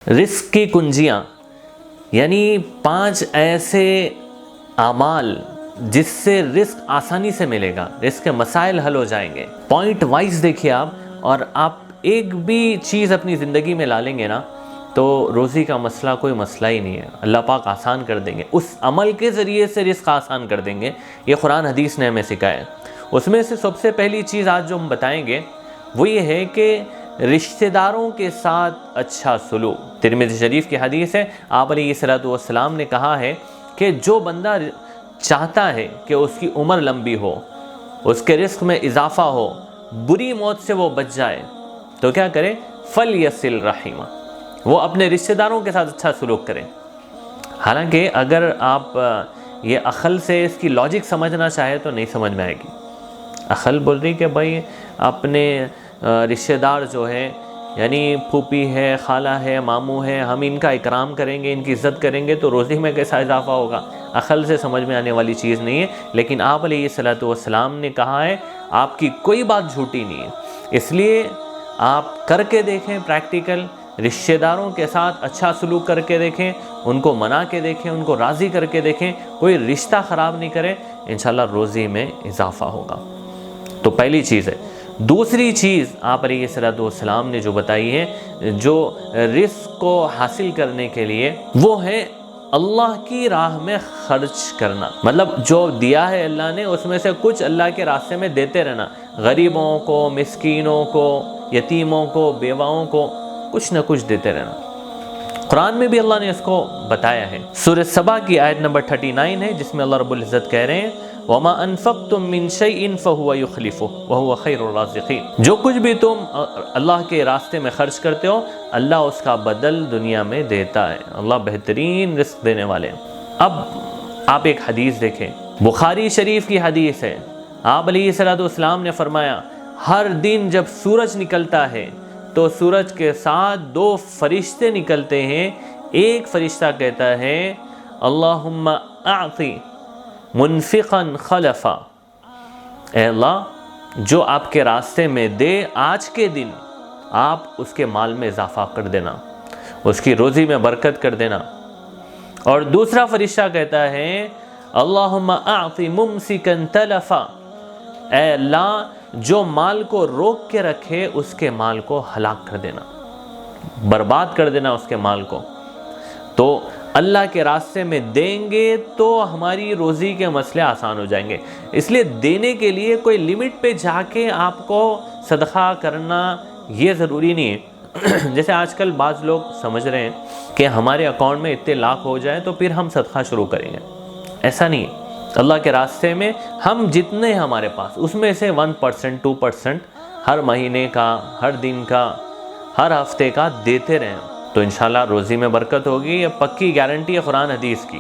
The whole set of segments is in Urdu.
رزق کی کنجیاں یعنی 5 ایسے اعمال جس سے رزق آسانی سے ملے گا، رزق کے مسائل حل ہو جائیں گے۔ پوائنٹ وائز دیکھیے آپ، اور آپ ایک بھی چیز اپنی زندگی میں لا لیں گے نا تو روزی کا مسئلہ کوئی مسئلہ ہی نہیں ہے، اللہ پاک آسان کر دیں گے، اس عمل کے ذریعے سے رزق آسان کر دیں گے۔ یہ قرآن حدیث نے ہمیں سکھایا ہے۔ اس میں سے سب سے پہلی چیز آج جو ہم بتائیں گے وہ یہ ہے کہ رشتہ داروں کے ساتھ اچھا سلوک۔ ترمذی شریف کی حدیث ہے، آپ علیہ الصلوۃ والسلام نے کہا ہے کہ جو بندہ چاہتا ہے کہ اس کی عمر لمبی ہو، اس کے رزق میں اضافہ ہو، بری موت سے وہ بچ جائے، تو کیا کرے؟ فَلْيَصِلْ رَحِمَهُ، وہ اپنے رشتہ داروں کے ساتھ اچھا سلوک کریں۔ حالانکہ اگر آپ یہ عقل سے اس کی لاجک سمجھنا چاہے تو نہیں سمجھ میں آئے گی۔ عقل بول رہی کہ بھائی اپنے رشتہ دار جو ہے، یعنی پھوپھی ہے، خالہ ہے، ماموں ہے، ہم ان کا اکرام کریں گے، ان کی عزت کریں گے تو روزی میں کیسا اضافہ ہوگا؟ عقل سے سمجھ میں آنے والی چیز نہیں ہے۔ لیکن آپ علیہ الصلوۃ والسلام نے کہا ہے آپ کی کوئی بات جھوٹی نہیں ہے، اس لیے آپ کر کے دیکھیں پریکٹیکل، رشتہ داروں کے ساتھ اچھا سلوک کر کے دیکھیں، ان کو منا کے دیکھیں، ان کو راضی کر کے دیکھیں، کوئی رشتہ خراب نہیں کرے، انشاءاللہ روزی میں اضافہ ہوگا۔ تو پہلی چیز ہے۔ دوسری چیز آپ علیہ الصلوۃ والسلام نے جو بتائی ہے، جو رزق کو حاصل کرنے کے لیے، وہ ہے اللہ کی راہ میں خرچ کرنا۔ مطلب جو دیا ہے اللہ نے اس میں سے کچھ اللہ کے راستے میں دیتے رہنا، غریبوں کو، مسکینوں کو، یتیموں کو، بیواؤں کو کچھ نہ کچھ دیتے رہنا۔ قرآن میں بھی اللہ نے اس کو بتایا ہے۔ سورہ سبا کی آیت نمبر 39 ہے، جس میں اللہ رب العزت کہہ رہے ہیں وَمَا أَنفَقْتُم مِّن شَيْءٍ فَهُوَ يُخْلِفُهُ وَهُوَ خَيْرُ الرَّازِقِينَ، جو کچھ بھی تم اللہ کے راستے میں خرچ کرتے ہو اللہ اس کا بدل دنیا میں دیتا ہے، اللہ بہترین رزق دینے والے ہیں۔ اب آپ ایک حدیث دیکھیں، بخاری شریف کی حدیث ہے، آپ علیہ الصلوۃ والسلام نے فرمایا ہر دن جب سورج نکلتا ہے تو سورج کے ساتھ 2 فرشتے نکلتے ہیں، ایک فرشتہ کہتا ہے اللہم اعطی منفقا خلفا، اے اللہ جو آپ کے راستے میں دے آج کے دن آپ اس کے مال میں اضافہ کر دینا، اس کی روزی میں برکت کر دینا۔ اور دوسرا فرشتہ کہتا ہے اللہم اعطی ممسکا تلفا، اے اللہ جو مال کو روک کے رکھے اس کے مال کو ہلاک کر دینا، برباد کر دینا اس کے مال کو۔ تو اللہ کے راستے میں دیں گے تو ہماری روزی کے مسئلے آسان ہو جائیں گے۔ اس لیے دینے کے لیے کوئی لمٹ پہ جا کے آپ کو صدقہ کرنا یہ ضروری نہیں ہے۔ جیسے آج کل بعض لوگ سمجھ رہے ہیں کہ ہمارے اکاؤنٹ میں اتنے لاکھ ہو جائیں تو پھر ہم صدقہ شروع کریں گے، ایسا نہیں ہے۔ اللہ کے راستے میں ہم جتنے ہمارے پاس اس میں سے 1%، 2% ہر مہینے کا، ہر دن کا، ہر ہفتے کا دیتے رہیں تو انشاءاللہ روزی میں برکت ہوگی، یہ پکی گارنٹی ہے قرآن حدیث کی۔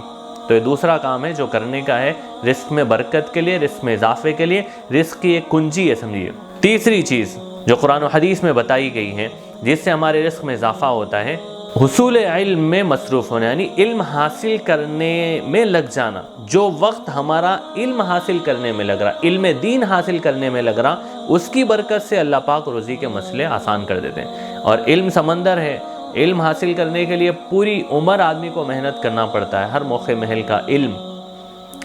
تو یہ دوسرا کام ہے جو کرنے کا ہے رزق میں برکت کے لیے، رزق میں اضافے کے لیے، رزق کی ایک کنجی ہے سمجھیے۔ تیسری چیز جو قرآن و حدیث میں بتائی گئی ہے جس سے ہمارے رزق میں اضافہ ہوتا ہے، حصول علم میں مصروف ہونا، یعنی علم حاصل کرنے میں لگ جانا۔ جو وقت ہمارا علم حاصل کرنے میں لگ رہا، علم دین حاصل کرنے میں لگ رہا، اس کی برکت سے اللہ پاک روزی کے مسئلے آسان کر دیتے ہیں۔ اور علم سمندر ہے، علم حاصل کرنے کے لیے پوری عمر آدمی کو محنت کرنا پڑتا ہے۔ ہر موقع محل کا علم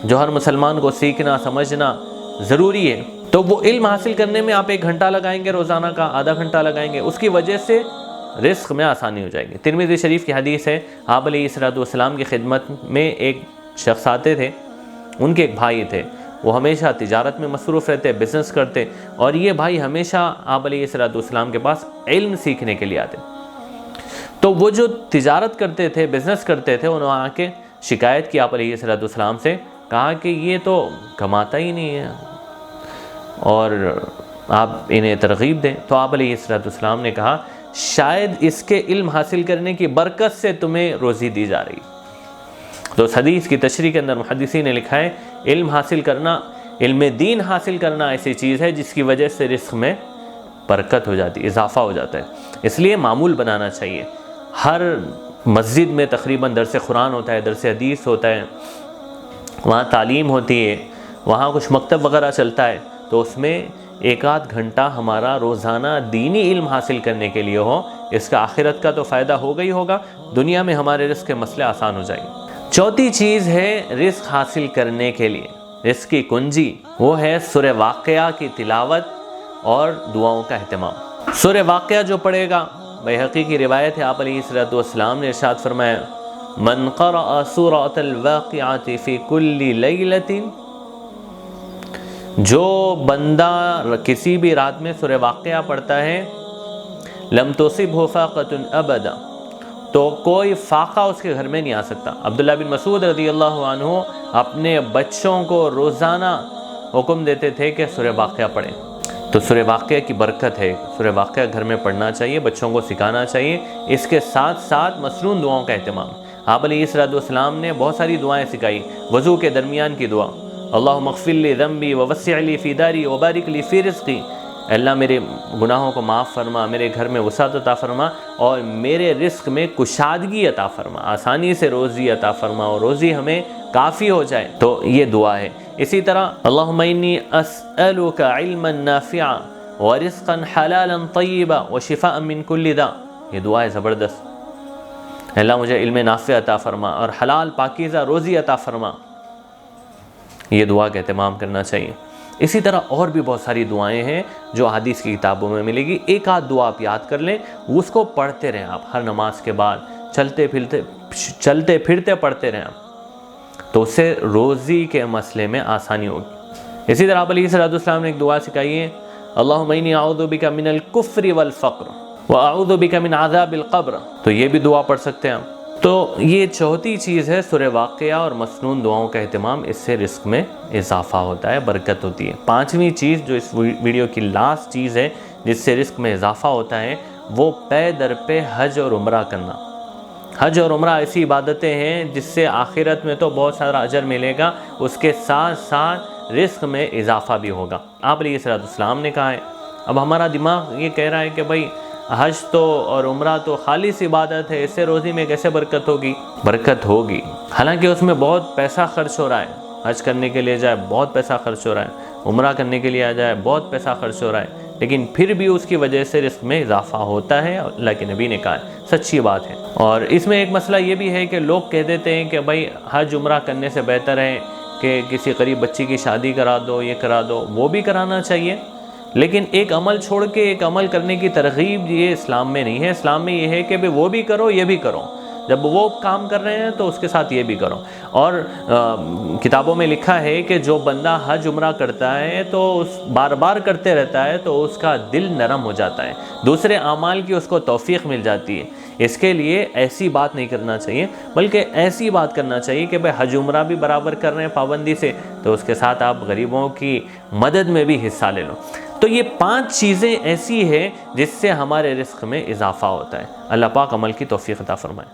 جو ہر مسلمان کو سیکھنا سمجھنا ضروری ہے، تو وہ علم حاصل کرنے میں آپ 1 گھنٹہ لگائیں گے روزانہ کا، آدھا گھنٹہ لگائیں گے، اس کی وجہ سے رزق میں آسانی ہو جائے گی۔ ترمذی شریف کی حدیث ہے، آپ علیہ الصلوۃ والسلام کی خدمت میں ایک شخص آتے تھے، ان کے ایک بھائی تھے، وہ ہمیشہ تجارت میں مصروف رہتے، بزنس کرتے، اور یہ بھائی ہمیشہ آپ علیہ الصلوۃ والسلام کے پاس علم سیکھنے کے لیے آتے۔ تو وہ جو تجارت کرتے تھے، بزنس کرتے تھے، انہوں نے آ کے شکایت کی آپ علیہ الصلوۃ والسلام سے، کہا کہ یہ تو کماتا ہی نہیں ہے اور آپ انہیں ترغیب دیں۔ تو آپ علیہ الصلوۃ والسلام نے کہا شاید اس کے علم حاصل کرنے کی برکت سے تمہیں روزی دی جا رہی۔ تو اس حدیث کی تشریح کے اندر محدثین نے لکھا ہے علم حاصل کرنا، علم دین حاصل کرنا ایسی چیز ہے جس کی وجہ سے رزق میں برکت ہو جاتی ہے، اضافہ ہو جاتا ہے۔ اس لیے معمول بنانا چاہیے۔ ہر مسجد میں تقریباً درس قرآن ہوتا ہے، درس حدیث ہوتا ہے، وہاں تعلیم ہوتی ہے، وہاں کچھ مکتب وغیرہ چلتا ہے، تو اس میں ایک آدھ گھنٹہ ہمارا روزانہ دینی علم حاصل کرنے کے لیے ہو، اس کا آخرت کا تو فائدہ ہوگا ہی ہوگا، دنیا میں ہمارے رزق کے مسئلے آسان ہو جائیں گے۔ چوتھی چیز ہے رزق حاصل کرنے کے لیے رزق کی کنجی، وہ ہے سورہ واقعہ کی تلاوت اور دعاؤں کا اہتمام۔ سورہ واقعہ جو پڑھے گا، بیہقی کی روایت ہے، آپ علیہ الصلوۃ والسلام نے ارشاد فرمایا من قرأ سورۃ الواقعۃ فی کل لیلۃ، جو بندہ کسی بھی رات میں سورہ واقعہ پڑھتا ہے، لم تصبہ فاقۃ ابدا، تو کوئی فاقہ اس کے گھر میں نہیں آ سکتا۔ عبداللہ بن مسعود رضی اللہ عنہ اپنے بچوں کو روزانہ حکم دیتے تھے کہ سورہ واقعہ پڑھیں، تو سورہ واقعہ کی برکت ہے، سورہ واقعہ گھر میں پڑھنا چاہیے، بچوں کو سکھانا چاہیے۔ اس کے ساتھ ساتھ مسنون دعاؤں کا اہتمام، آپ علیہ الصلوۃ والسلام نے بہت ساری دعائیں سکھائی۔ وضو کے درمیان کی دعا، اللہم اغفر لی ذنبی ووسع لی فی داری وبارک لی فی رزقی، اللہ میرے گناہوں کو معاف فرما، میرے گھر میں وسعت عطا فرما اور میرے رزق میں کشادگی عطا فرما، آسانی سے روزی عطا فرما اور روزی ہمیں کافی ہو جائے، تو یہ دعا ہے۔ اسی طرح اللہم انی اسألک علما نافعا ورزقا حلالا طیبا وشفاء من کل داء، یہ دعا ہے زبردست۔ اللہ مجھے علم نافع عطا فرما اور حلال پاکیزہ روزی عطا فرما، یہ دعا کا اہتمام کرنا چاہیے۔ اسی طرح اور بھی بہت ساری دعائیں ہیں جو حدیث کی کتابوں میں ملے گی، ایک آدھ دعا آپ یاد کر لیں، اس کو پڑھتے رہیں آپ ہر نماز کے بعد، چلتے پھرتے پڑھتے رہیں آپ، تو اس سے روزی کے مسئلے میں آسانی ہوگی۔ اسی طرح آپ علیہ الصلوۃ والسلام نے ایک دعا سکھائی ہے، اللہم انی اعوذ بک من الکفر والفقر واعوذ بک من عذاب القبر، تو یہ بھی دعا پڑھ سکتے ہیں ہم۔ تو یہ چوتھی چیز ہے سورہ واقعہ اور مسنون دعاؤں کا اہتمام، اس سے رزق میں اضافہ ہوتا ہے، برکت ہوتی ہے۔ پانچویں چیز جو اس ویڈیو کی لاسٹ چیز ہے جس سے رزق میں اضافہ ہوتا ہے، وہ پے در پہ حج اور عمرہ کرنا۔ حج اور عمرہ ایسی عبادتیں ہیں جس سے آخرت میں تو بہت سارا اجر ملے گا، اس کے ساتھ ساتھ رزق میں اضافہ بھی ہوگا۔ آپ علیہ الصلوۃ والسلام نے کہا ہے۔ اب ہمارا دماغ یہ کہہ رہا ہے کہ بھائی حج تو اور عمرہ تو خالص عبادت ہے، اس سے روزی میں کیسے برکت ہوگی؟ برکت ہوگی، حالانکہ اس میں بہت پیسہ خرچ ہو رہا ہے، حج کرنے کے لیے جائے بہت پیسہ خرچ ہو رہا ہے، عمرہ کرنے کے لیے آ جائے بہت پیسہ خرچ ہو رہا ہے، لیکن پھر بھی اس کی وجہ سے رزق میں اضافہ ہوتا ہے، اللہ کے نبی نے کہا ہے، سچی بات ہے۔ اور اس میں ایک مسئلہ یہ بھی ہے کہ لوگ کہہ دیتے ہیں کہ بھائی حج عمرہ کرنے سے بہتر ہے کہ کسی غریب بچی کی شادی کرا دو، یہ کرا دو، وہ بھی کرانا چاہیے، لیکن ایک عمل چھوڑ کے ایک عمل کرنے کی ترغیب یہ اسلام میں نہیں ہے۔ اسلام میں یہ ہے کہ وہ بھی کرو یہ بھی کرو، جب وہ کام کر رہے ہیں تو اس کے ساتھ یہ بھی کرو۔ اور کتابوں میں لکھا ہے کہ جو بندہ حج عمرہ کرتا ہے تو بار بار کرتے رہتا ہے تو اس کا دل نرم ہو جاتا ہے، دوسرے اعمال کی اس کو توفیق مل جاتی ہے۔ اس کے لیے ایسی بات نہیں کرنا چاہیے، بلکہ ایسی بات کرنا چاہیے کہ بھائی حج عمرہ بھی برابر کر رہے ہیں پابندی سے، تو اس کے ساتھ آپ غریبوں کی مدد میں بھی حصہ لے لو۔ تو یہ 5 چیزیں ایسی ہیں جس سے ہمارے رزق میں اضافہ ہوتا ہے۔ اللہ پاک عمل کی توفیق عطا فرمائے۔